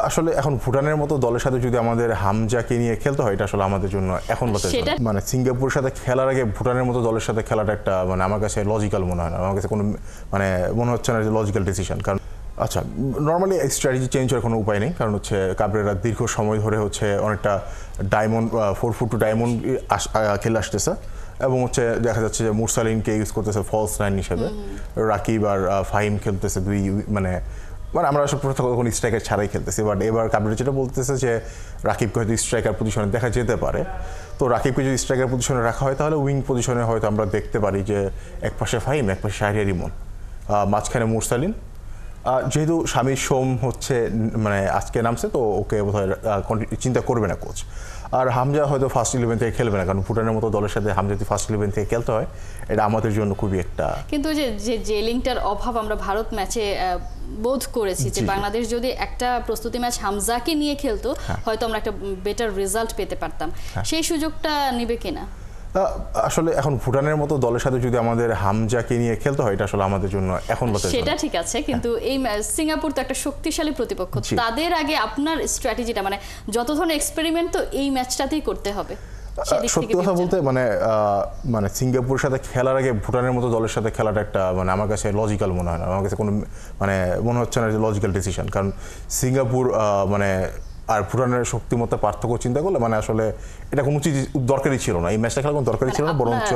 আসলে এখন ভুটানের মতো দলের সাথে যদি আমাদের হামজাকে নিয়ে খেলতে হয়, এটা আসলে আমাদের জন্য এখন মানে সিঙ্গাপুরের সাথে খেলার আগে ভুটানের মতো দলের সাথে খেলাটা একটা মানে আমার কাছে লজিক্যাল মনে হয় না, আমার কাছে কোনো মানে মনে হচ্ছে না যে লজিক্যাল ডিসিশন। কারণ আচ্ছা, নর্মালি স্ট্র্যাটেজি চেঞ্জ হওয়ার কোনো উপায় নেই, কারণ হচ্ছে কাবরেরা দীর্ঘ সময় ধরে হচ্ছে অনেকটা ডায়মন্ড 4-4-2 ডায়মন্ড খেলে আসতেছে, এবং হচ্ছে দেখা যাচ্ছে যে মুরসালিনকে ইউজ করতেছে ফলস নাইন হিসেবে, রাকিব আর ফাহিম খেলতেছে দুই মানে আমরা সব তখন স্ট্রাইকার ছাড়াই খেলতেছি। বাট এবার কাবরেরা যেটা বলতেছে যে রাকিবকে হয়তো স্ট্রাইকার পজিশনে দেখা যেতে পারে, তো রাকিবকে যদি স্ট্রাইকার পজিশনে রাখা হয় তাহলে উইং পজিশনে হয়তো আমরা দেখতে পারি যে এক পাশে ফাহিম, এক পাশে শাহরিয়ার ইমন, মাঝখানে মুরসালিন। যেহেতু স্বামী সোম হচ্ছে মানে আজকে নামছে, তো ওকে বোধহয় চিন্তা করবে না কোচ। আর হামজা হয়তো ফার্স্ট 11 থেকে খেলবে না, কারণ ভুটানের মতো দলের সাথে হামজা যদি ফার্স্ট 11 থেকে খেলতে হয়, এটা আমাদের জন্য খুবই একটা কিন্তু যে জেলিংটার অভাব আমরা ভারত ম্যাচে বোধ করেছি যে বাংলাদেশ যদি একটা প্রস্তুতি ম্যাচ হামজাকে নিয়ে খেলতো, হয়তো আমরা একটা বেটার রেজাল্ট পেতে পারতাম। সেই সুযোগটা নেবে কিনা? আসলে এখন ভুটানের মতো দলের সাথে যদি আমাদের হামজাকে নিয়ে খেলতে হয়, এটা আসলে আমাদের জন্য এখন সেটা ঠিক আছে, কিন্তু এই সিঙ্গাপুর তো একটা শক্তিশালী প্রতিপক্ষ, তাদের আগে আপনার স্ট্র্যাটেজিটা মানে যত ধরনের এক্সপেরিমেন্ট তো এই ম্যাচটাতেই করতে হবে। সত্যি কথা বলতে মানে সিঙ্গাপুরের সাথে খেলার আগে ভুটানের মতো দলের সাথে খেলাটা একটা মানে আমার কাছে লজিক্যাল মনে হয় না, আমার কাছে কোনো মানে মনে হচ্ছে না যে লজিক্যাল ডিসিশন। কারণ সিঙ্গাপুর মানে আর ভুটানের শক্তিমত্তা পার্থক্য চিন্তা করলে মানে আসলে এটা কোনো দরকারই ছিল না, এই ম্যাচটা খেলা কোনো দরকারই ছিল না, বরঞ্চ